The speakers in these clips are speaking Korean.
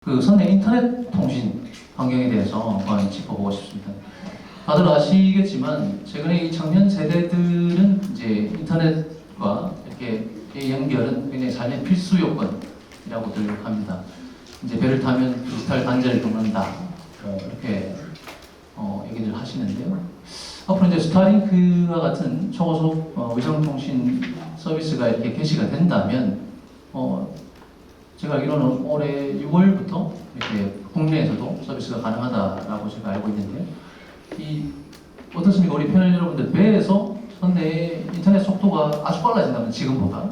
그 선내 인터넷 통신 환경에 대해서 한번 짚어보고 싶습니다. 다들 아시겠지만 최근에 이 청년 세대들은 이제 인터넷과 이렇게 연결은 굉장히 삶의 필수 요건이라고들 합니다. 이제 배를 타면 디지털 단자를 긁는다 이렇게 얘기를 하시는데요. 앞으로 이제 스타링크와 같은 초고속 위성통신 서비스가 이렇게 개시가 된다면 제가 알기로는 올해 6월부터 이렇게 국내에서도 서비스가 가능하다라고 제가 알고 있는데요. 어떻습니까? 우리 패널 여러분들, 배에서 선내의 인터넷 속도가 아주 빨라진다면 지금보다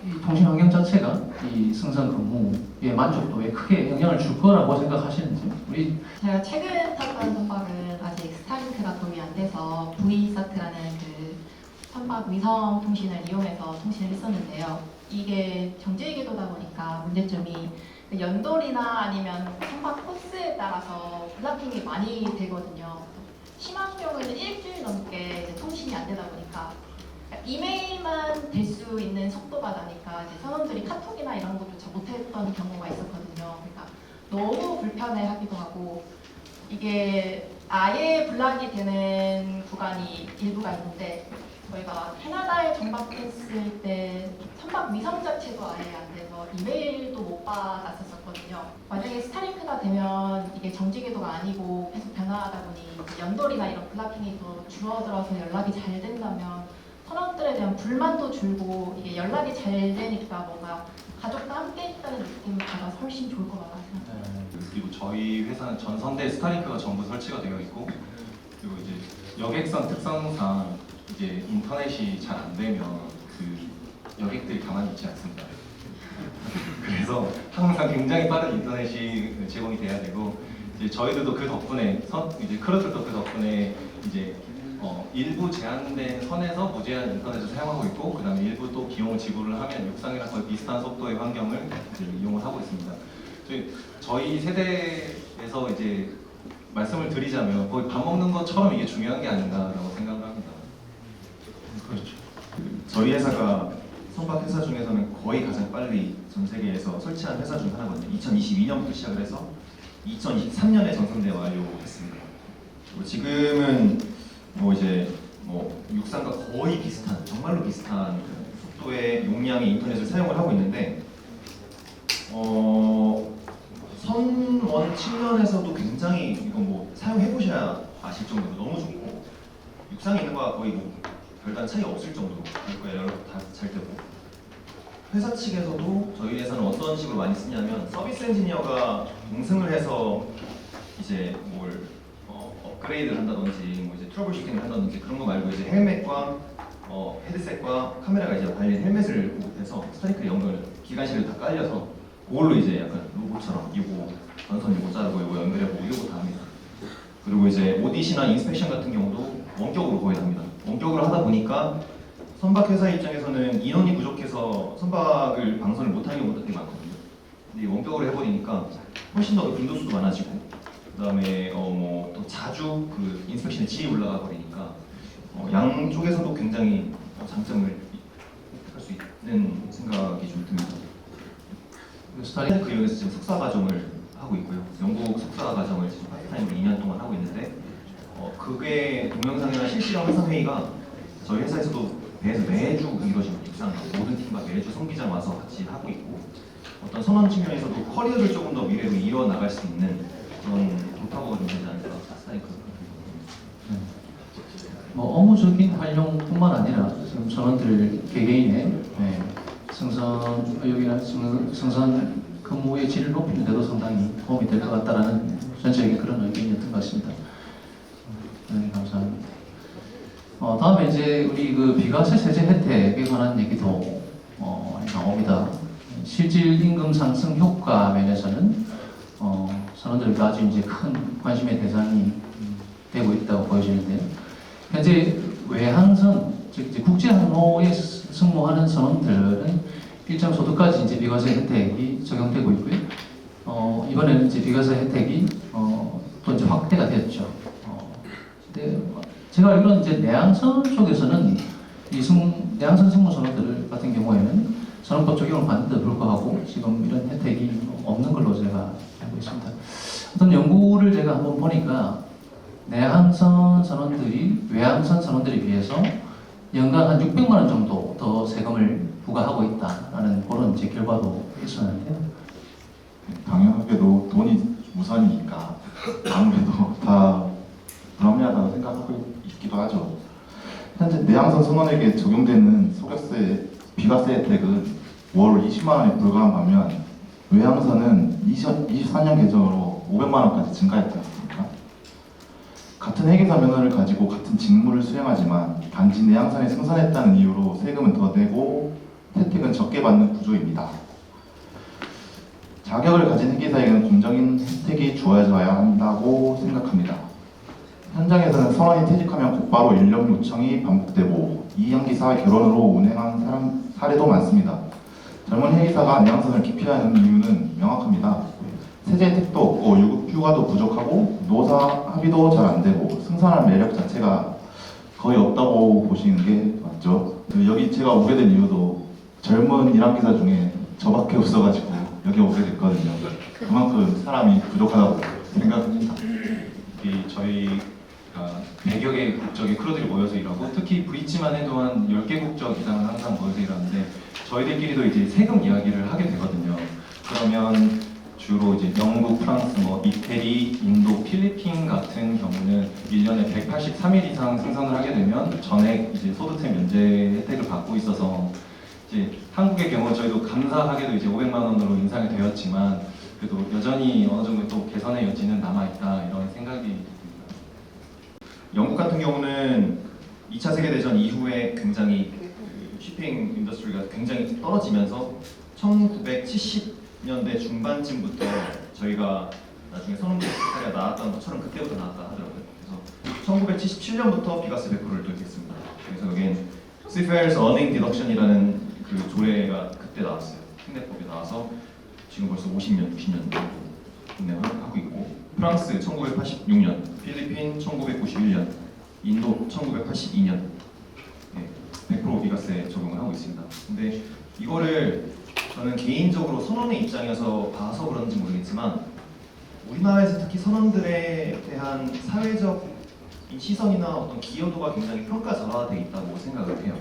이 통신 환경 자체가 이 승선 근무의 만족도에 크게 영향을 줄 거라고 생각하시는지 제가 최근 탔던 선박은 아직 스타링크가 도입이 안 돼서 V사트라는 그 선박 위성 통신을 이용해서 통신을 했었는데요. 이게 정지의 궤도다 보니까 문제점이 연돌이나 아니면 선박 코스에 따라서 블락킹이 많이 되거든요. 심한 경우에는 일주일 넘게 이제 통신이 안 되다 보니까 이메일만 될 수 있는 속도가 나니까 이제 선원들이 카톡이나 이런 것조차 못했던 경우가 있었거든요. 그러니까 너무 불편해하기도 하고 이게 아예 블락이 되는 구간이 일부가 있는데 저희가 캐나다에 정박했을 때 선박 위성 자체도 아예 안 돼서 이메일도 못 받았었거든요. 만약에 스타링크가 되면 이게 정지궤도가 아니고 계속 변화하다 보니 연돌이나 이런 블락킹이 더 줄어들어서 연락이 잘 된다면 선원들에 대한 불만도 줄고 이게 연락이 잘 되니까 뭔가 가족과 함께 있다는 느낌을 받아서 훨씬 좋을 것 같아요. 그리고 저희 회사는 전선대 스타링크가 전부 설치가 되어 있고, 그리고 이제 여객선 특성상 이제 인터넷이 잘 안 되면 그 여객들이 가만히 있지 않습니다. 그래서 항상 굉장히 빠른 인터넷이 제공이 돼야 되고, 이제 저희들도 그 덕분에 이제 크루들도 그 덕분에 이제 일부 제한된 선에서 무제한 인터넷을 사용하고 있고, 그 다음에 일부 또 비용을 지불을 하면 육상이랑 거의 비슷한 속도의 환경을 이제 이용을 하고 있습니다. 저희 세대에서 이제 말씀을 드리자면 거의 밥 먹는 것처럼 이게 중요한 게 아닌가라고 생각을 합니다. 그렇죠. 저희 회사가 선박 회사 중에서는 거의 가장 빨리 전 세계에서 설치한 회사 중 하나거든요. 2022년부터 시작을 해서 2023년에 전선대 완료했습니다. 그리고 지금은 이제 육상과 거의 비슷한, 정말로 비슷한 속도의 용량의 인터넷을 사용을 하고 있는데 선원 측면에서도 굉장히 이거 사용해 보셔야 아실 정도로 너무 좋고, 육상에 있는 거와 거의 별다른 차이 없을 정도로 될 거예요. 여러분 다 잘 되고, 회사 측에서도 저희 회사는 어떤 식으로 많이 쓰냐면 서비스 엔지니어가 동승을 해서 이제 뭘 업그레이드를 한다든지 이제 트러블 슈팅을 한다든지 그런 거 말고 이제 헬멧과 헤드셋과 카메라가 이제 달린 헬멧을 구입해서 스타링크 연결 기관실을 다 깔려서 그걸로 이제 약간 로봇처럼 요거 전선 요거 자르고 요거 연결하고 요거 다 합니다. 그리고 이제 오디시나 인스펙션 같은 경우도 원격으로 거의 합니다. 원격으로 하다 보니까 선박 회사 입장에서는 인원이 부족해서 선박을 방선을 못하는 경우도 되게 많거든요. 근데 원격으로 해버리니까 훨씬 더 빈도수도 많아지고, 그다음에 더 자주 그 인스펙션의 질이 올라가 버리니까 양쪽에서도 굉장히 장점을 획득할 수 있는 생각이 좀 듭니다. 스타링크 이용해서 지금 석사 과정을 하고 있고요. 영국 석사 과정을 지금 파트타임으로 2년 동안 하고 있는데 그게 동영상이나 실시간 화상 회의가 저희 회사에서도 배에서 매주 이루어지고 육상 모든 팀과 매주 성기장 와서 같이 하고 있고, 어떤 선원 측면에서도 커리어를 조금 더 미래로 이어 나갈 수 있는 그런 돌파구가 좀 되지 않을까 스타링크. 업무적인 활용뿐만 아니라 지금 선원들 개개인의 승선 근무의 질을 높이는 데도 상당히 도움이 될 것 같다라는 전체적인 그런 의견이었던 것 같습니다. 네, 감사합니다. 다음에 이제 우리 그 비과세 세제 혜택에 관한 얘기도 나옵니다. 실질 임금 상승 효과 면에서는 선원들과 아주 이제 큰 관심의 대상이 되고 있다고 보여지는데요. 현재 외항선, 즉 이제 국제 항로에 승무하는 선원들은 일정 소득까지 이제 비과세 혜택이 적용되고 있고요. 이번에는 이제 비과세 혜택이 또 이제 확대가 됐죠. 근데 제가 알기로는 이제 내항선 쪽에서는 내항선 승무 선원들 같은 경우에는 선언법 적용을 받는데도 불구하고 지금 이런 혜택이 없는 걸로 제가 알고 있습니다. 어떤 연구를 제가 한번 보니까 내항선 선원들이 외항선 선원들에 비해서 연간 한 600만 원 정도 더 세금을 부과하고 있다라는 그런 이제 결과도 있었는데요. 당연하게도 돈이 우선이니까 아무래도 다 불합리하다고 생각하고 있기도 하죠. 현재 내항선 선원에게 적용되는 소득세 비과세 혜택은 월 20만 원에 불과한 반면 외항선은 2024년 개정으로 500만 원까지 증가했지 않습니까? 같은 회계사 면허를 가지고 같은 직무를 수행하지만 단지 내항선에 승선했다는 이유로 세금은 더 내고 혜택은 적게 받는 구조입니다. 자격을 가진 회계사에게는 공정인 혜택이 주어져야 한다고 생각합니다. 현장에서는 선원이 퇴직하면 곧바로 인력 요청이 반복되고 이양기사와 결혼으로 운행한 사례도 많습니다. 젊은 회계사가 내항선을 기피하는 이유는 명확합니다. 세제 혜택도 없고 휴가도 부족하고 노사 합의도 잘 안되고 승선할 매력 자체가 거의 없다고 보시는 게 맞죠. 여기 제가 오게 된 이유도 젊은 일항기사 중에 저밖에 없어가지고 여기 오게 됐거든요. 그만큼 사람이 부족하다고 생각합니다. 저희가 100여 개 국적의 크루들이 모여서 일하고 특히 브릿지만 해도 한 10개 국적 이상은 항상 모여서 일하는데 저희들끼리도 이제 세금 이야기를 하게 되거든요. 그러면 주로 이제 영국, 프랑스, 이태리, 인도, 필리핀 같은 경우는 1년에 183일 이상 승선을 하게 되면 전액 이제 소득세 면제 혜택을 받고 있어서 이제 한국의 경우 저희도 감사하게도 이제 500만 원으로 인상이 되었지만 그래도 여전히 어느 정도 또 개선의 여지는 남아있다 이런 생각이 듭니다. 영국 같은 경우는 2차 세계대전 이후에 굉장히 shipping 인더스트리가 굉장히 떨어지면서 1970년대 중반쯤부터 저희가 나중에 선언부 사례가 나왔던 것처럼 그때부터 나왔다 하더라고요. 그래서 1977년부터 비과세 100%를 도입했습니다. 그래서 여기엔 Seafarers Earning Deduction이라는 그 조례가 그때 나왔어요. 특례법이 나와서 지금 벌써 50년, 60년 운행을 하고 있고 프랑스 1986년, 필리핀 1991년, 인도 1982년 100% 비과세 적용을 하고 있습니다. 근데 이거를 저는 개인적으로 선원의 입장에서 봐서 그런지 모르겠지만 우리나라에서 특히 선원들에 대한 사회적 시선이나 어떤 기여도가 굉장히 평가절하되어 있다고 생각을 해요.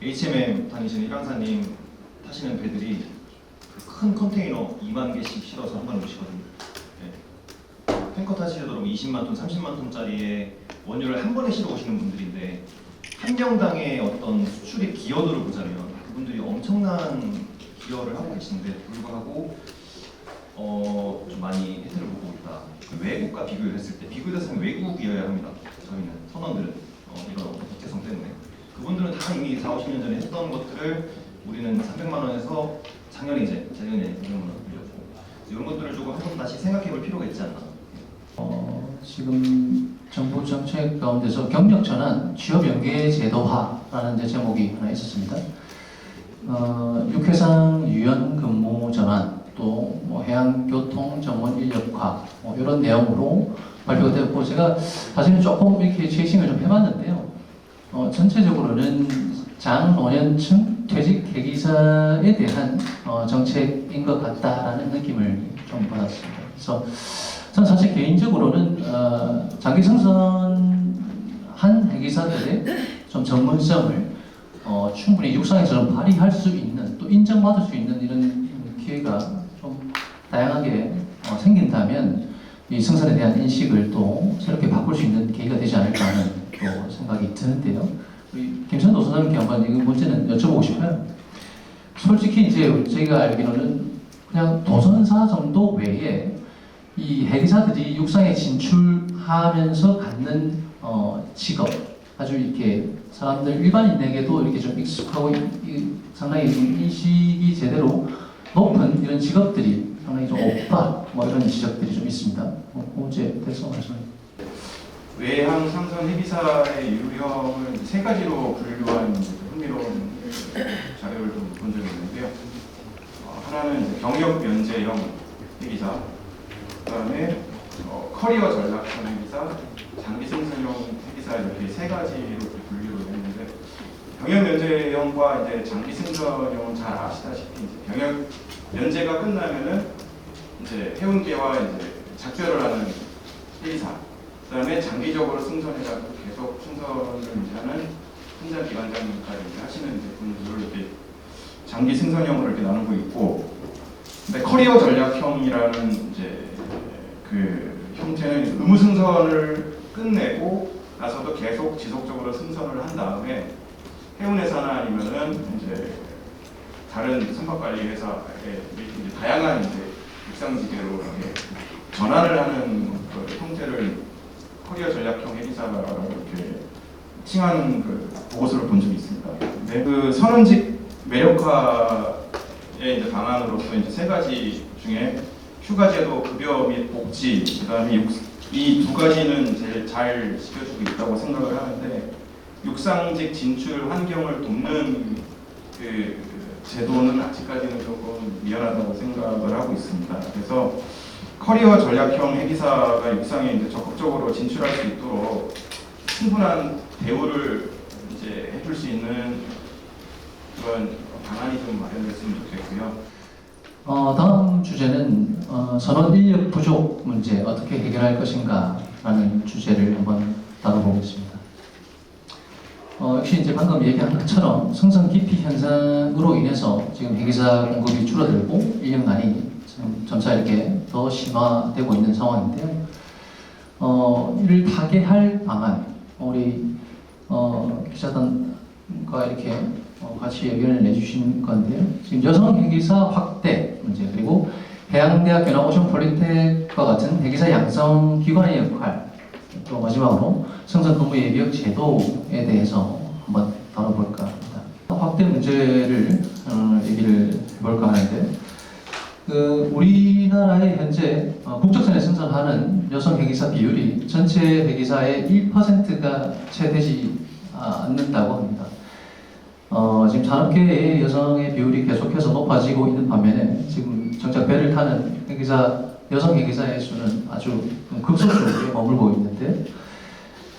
HMM 다니시는 일항사님 타시는 배들이 큰 컨테이너 2만 개씩 실어서 한 번에 오시거든요. 탱커 타시려고 20만 톤, 30만 톤짜리의 원유를 한 번에 실어 오시는 분들인데 한 명당의 어떤 수출의 기여도를 보자면 그분들이 엄청난 기여를 하고 계시는데 불구하고 좀 많이 혜택을 보고 있다. 외국과 비교를 했을 때 비교대상이 외국이어야 합니다. 저희는 선원들은 이런 어떤 국제성 때문에 그분들은 다 이미 4, 50년 전에 했던 것들을 우리는 300만 원에서 작년에 500만 원 올렸고 이런 것들을 조금 한번 다시 생각해볼 필요가 있지 않나. 지금 정부 정책 가운데서 경력 전환, 취업 연계 제도화라는 이제 제목이 하나 있었습니다. 육해상 유연 근무 전환, 또 뭐 해양교통 전문 인력화 이런 내용으로 발표가 되었고 제가 사실은 조금 이렇게 체킹을 좀 해봤는데요. 전체적으로는 장노년층 퇴직 대기사에 대한 정책인 것 같다라는 느낌을 좀 받았습니다. 그래서 저는 사실 개인적으로는 장기 승선한 회계사들의 좀 전문성을 충분히 육상에서 발휘할 수 있는 또 인정받을 수 있는 이런 기회가 좀 다양하게 생긴다면 이 승선에 대한 인식을 또 새롭게 바꿀 수 있는 계기가 되지 않을까 하는 또 생각이 드는데요. 우리 김선도 소장님께 한번 이 문제는 여쭤보고 싶어요. 솔직히 이제 저희가 알기로는 그냥 도전사 정도 외에 이 회계사들이 육상에 진출하면서 갖는 직업 아주 이렇게 사람들 일반인에게도 이렇게 좀 익숙하고 상당히 좀 인식이 제대로 높은 이런 직업들이 상당히 좀 없다 이런 지적들이 좀 있습니다. 어제 대성 말씀해. 외항 상선 회계사의 유형을 세 가지로 분류한 흥미로운 자료를 좀 본 적이 있는데요. 하나는 이제 경력 면제형 회계사, 그다음에 커리어 전략형 회계사, 장기 승선형 회계사 이렇게 세 가지로 분류를 했는데 병역 면제형과 이제 장기 승선형은 잘 아시다시피 이제 병역 면제가 끝나면은 이제 해운계와 이제 작별을 하는 회의사, 그다음에 장기적으로 승선해가지고 계속 승선을 유지하는 현장 기관장님까지 이제 하시는 이제 분들을 이렇게 장기 승선형으로 이렇게 나누고 있고, 근데 커리어 전략형이라는 이제 그 형태는 의무 승선을 끝내고 나서도 계속 지속적으로 승선을 한 다음에 해운회사나 아니면은 이제 다른 선박관리 회사에 이제 다양한 이제 육상지대로 이렇게 전환을 하는 그 형태를 커리어 전략형 회계사라고 이렇게 칭하는 그 보고서를 본 적이 있습니다. 근데 그 선언직 매력화의 이제 방안으로서 이제 세 가지 중에 휴가제도, 급여 및 복지, 그다음에 이 두 가지는 제일 잘 지켜주고 있다고 생각을 하는데, 육상직 진출 환경을 돕는 그 제도는 아직까지는 조금 미연하다고 생각을 하고 있습니다. 그래서 커리어 전략형 회계사가 육상에 이제 적극적으로 진출할 수 있도록 충분한 대우를 이제 해줄 수 있는 그런 방안이 좀 마련됐으면 좋겠고요. 다음 주제는 선원 인력 부족 문제 어떻게 해결할 것인가라는 주제를 한번 다뤄보겠습니다. 역시 이제 방금 얘기한 것처럼 승선 기피 현상으로 인해서 지금 회계사 공급이 줄어들고 인력난이 지금 점차 이렇게 더 심화되고 있는 상황인데요. 이를 타개할 방안, 우리 기자단과 이렇게 같이 의견을 내주신 건데요. 지금 여성 회계사 확대 문제, 그리고 해양대학교나 오션폴리텍과 같은 회계사 양성 기관의 역할, 또 마지막으로 승선 근무 예비역 제도에 대해서 한번 다뤄볼까 합니다. 확대 문제를 얘기를 해볼까 하는데, 우리나라의 현재 국적선에 승선하는 여성 회계사 비율이 전체 회계사의 1%가 채 되지 않는다고 합니다. 지금 산업계의 여성의 비율이 계속해서 높아지고 있는 반면에 지금 정작 배를 타는 여성 회계사의 수는 아주 급속도로 머물고 있는데,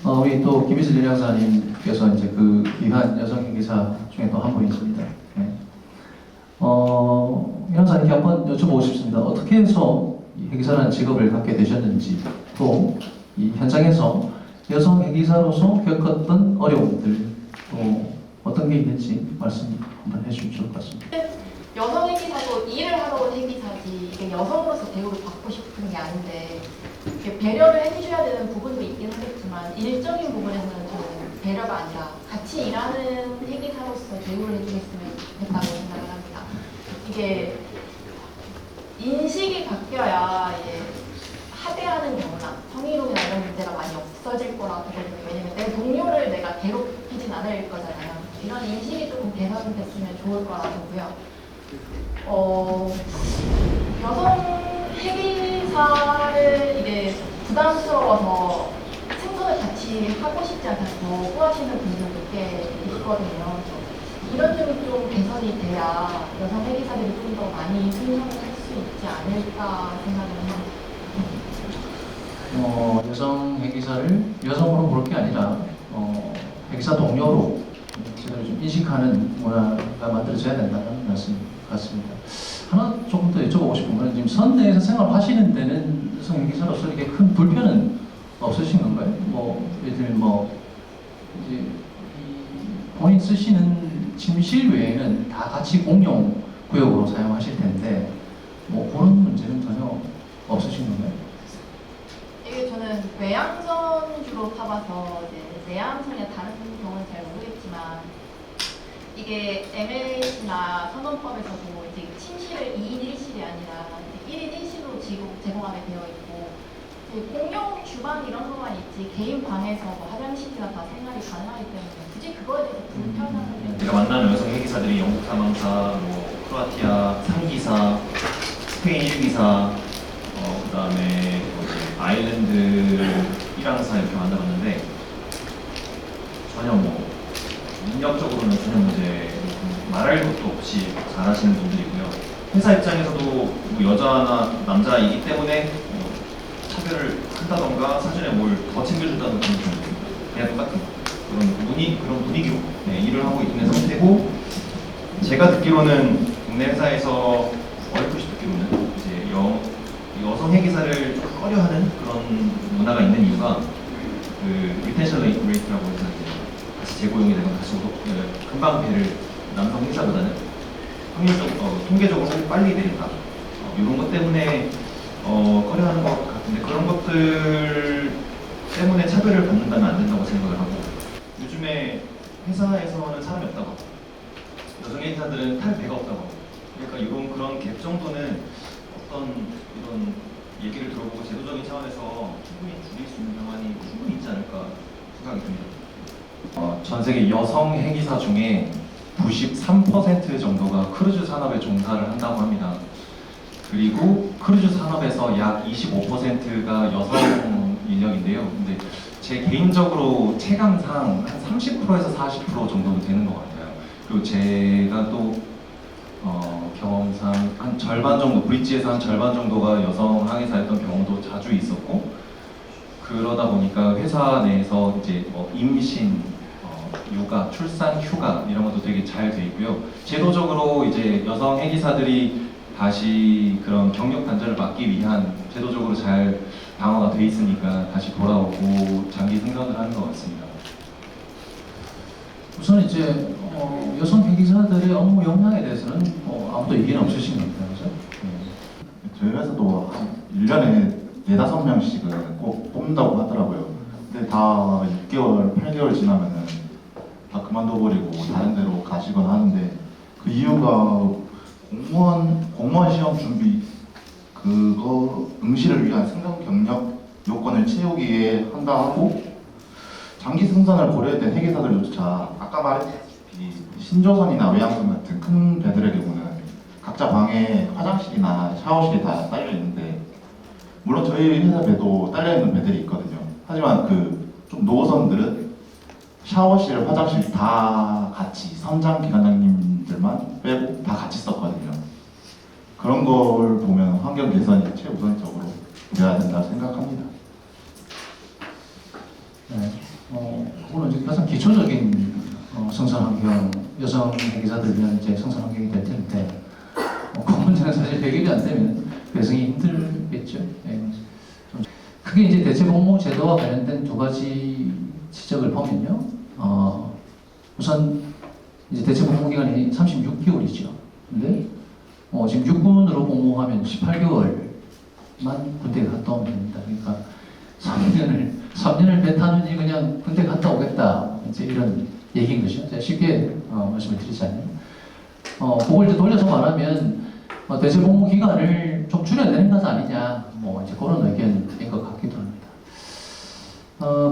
우리 또 김희슬 연영사님께서 이제 그 귀한 여성 회계사 중에 또 한 분이십니다. 네. 연영사님께 한번 여쭤보고 싶습니다. 어떻게 해서 이 회계사라는 직업을 갖게 되셨는지, 또 이 현장에서 여성 회계사로서 겪었던 어려움들, 또 어떤 게 있는지 말씀 한번 해주시면 좋을 것 같습니다. 여성 회계사도 일을 하러 온 회계사지 이게 여성으로서 대우를 받고 싶은 게 아닌데, 이렇게 배려를 해주셔야 되는 부분도 있긴 하겠지만 일적인 부분에서는 저는 배려가 아니라 같이 일하는 회계사로서 대우를 해주겠으면 좋겠다고 생각을 합니다. 이게 인식이 바뀌어야 이제 하대하는 경우나 성희롱이나 이런 문제가 많이 없어질 거라고 보거든요. 왜냐면 내 동료를 내가 괴롭히진 않을 거잖아요. 이런 인식이 조금 개선됐으면 좋을 거라고 보고요. 여성 회계사를 이게 부담스러워서 승선을 같이 하고 싶지 않아서 거부하시는 분들도 꽤 있거든요. 이런 점이 좀 개선이 돼야 여성 회계사들이 좀 더 많이 승선을 할 수 있지 않을까 생각을 합니다. 여성 회계사를 여성으로 볼 게 아니라 회계사 동료로 제대로 좀 인식하는 문화가 만들어져야 된다는 말씀 같습니다. 하나 조금 더 여쭤보고 싶은 건, 지금 선내에서 생활하시는 데는 여성 회계사로서 이렇게 큰 불편은 없으신 건가요? 예를 들면 이제 본인 쓰시는 침실 외에는 다 같이 공용 구역으로 사용하실 텐데 그런 문제는 전혀 없으신 건가요? 이게 저는 외양선 주로 타봐서 이제 내양선이나 다른 경우는 잘 모르겠지만, 이게 MLC나 선원법에서도 이제 침실을 2인 1실이 아니라 1인 1실로 제공하게 되어 있고, 공용 주방 이런 것만 있지 개인 방에서 화장실이나 다 생활이 가능하기 때문에 굳이 그거에 대해서 불편함을 제가 만나는 여성 회계사들이 영국 탐험사, 크로아티아 상기사, 스페인 1기사, 그다음에 아일랜드 1항사 이렇게 만나봤는데 전혀 능력적으로는 전혀 문제 말할 것도 없이 잘하시는 분들이고요. 회사 입장에서도 여자나 남자이기 때문에 차별을 한다던가 사전에 뭘 더 챙겨준다는 그런 게 없습니다. 그냥 똑같은 거. 그런 분위기로 일을 하고 있는 상태고, 제가 듣기로는 국내 회사에서 어렴풋이 듣기로는 이제 여성 회계사를 좀 꺼려하는 그런 문화가 있는 이유가 그 리텐션 레이트라고 해서 이제 다시 재고용이 되면 다시 금방 배를 남성 회사보다는 통계적으로 빨리 내린다. 이런 것 때문에 꺼려하는 것 같은데, 그런 것들 때문에 차별을 받는다면 안 된다고 생각을 하고, 요즘에 회사에서는 사람이 없다고 하고 여성 회사들은 탈 배가 없다고 하고, 그러니까 그런 갭 정도는 어떤 이런 얘기를 들어보고 제도적인 차원에서 충분히 줄일 수 있는 방안이 충분히 있지 않을까 생각이 듭니다. 전 세계 여성 회계사 중에 93% 정도가 크루즈 산업에 종사를 한다고 합니다. 그리고 크루즈 산업에서 약 25%가 여성 인력인데요. 근데 제 개인적으로 체감상 한 30%에서 40% 정도 되는 것 같아요. 그리고 제가 또 경험상 한 절반 정도, 브릿지에서 한 절반 정도가 여성 항해사였던 경우도 자주 있었고, 그러다 보니까 회사 내에서 이제 임신, 육아, 출산, 휴가 이런 것도 되게 잘 돼 있고요. 제도적으로 이제 여성 회계사들이 다시 그런 경력 단절을 막기 위한 제도적으로 잘 방어가 돼 있으니까 다시 돌아오고 장기 생산을 하는 것 같습니다. 우선 이제 여성 회계사들의 업무 역량에 대해서는 아무도 얘기는 없으신 것 같아요. 그죠? 저희 회사도 한 1년에 4~5명씩은 꼭 뽑는다고 하더라고요. 근데 다 6개월, 8개월 지나면은 다 그만둬버리고 다른 데로 가시거나 하는데, 그 이유가 공무원 시험 준비 그거 응시를 위한 승강 경력 요건을 채우기에 한다 하고, 장기 승선을 고려했던 회계사들조차 아까 말했다시피 신조선이나 외양선 같은 큰 배들의 경우는 각자 방에 화장실이나 샤워실이 다 딸려 있는데, 물론 저희 회사 배도 딸려 있는 배들이 있거든요. 하지만 그 좀 노선들은 샤워실, 화장실 다 같이 선장 기관장님들만 빼고 다 같이 썼거든요. 그런 걸 보면 환경 개선이 최우선적으로 되어야 된다 생각합니다. 네. 그거는 이제 가장 기초적인 생산 환경, 여성 회계사들 위한 이제 생산 환경이 될 텐데, 그 문제는 사실 해결이 안 되면 배송이 힘들겠죠. 예. 좀 크게 이제 대체복무 제도와 관련된 두 가지 지적을 보면요. 우선 이제 대체복무 기간이 36개월이죠. 근데 지금 육군으로 복무하면 18개월만 군대에 갔다 오면 됩니다. 그러니까 3년을 배 타느니 그냥 군대 갔다 오겠다, 이제 이런 얘기인 거죠. 제가 쉽게 말씀을 드리자면, 그걸 이제 돌려서 말하면 대체 복무 기간을 좀 줄여야 되는 것 아니냐, 이제 그런 의견인 것 같기도 합니다.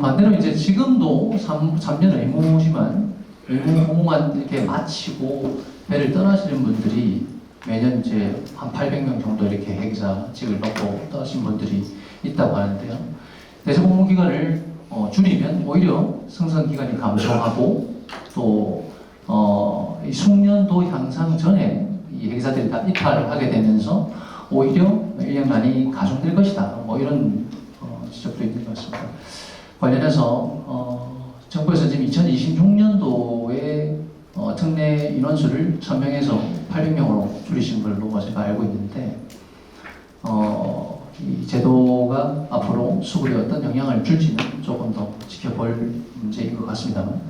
반대로 이제 지금도 3년 의무지만 의무 복무만 이렇게 마치고 배를 떠나시는 분들이 매년 이제 한 800명 정도 이렇게 회계사직을 받고 떠나신 분들이 있다고 하는데요. 대체복무 기간을 줄이면 오히려 승선 기간이 감소하고, 또 이 숙련도 향상 전에 이 회계사들이 다 이탈을 하게 되면서 오히려 인력난이 가중될 것이다. 이런 지적도 있는 것 같습니다. 관련해서 정부에서 지금 2026년도에 특례 인원수를 1000명에서 800명으로 줄이신 걸로 제가 알고 있는데, 이 제도가 앞으로 수급에 어떤 영향을 줄지는 조금 더 지켜볼 문제인 것 같습니다만,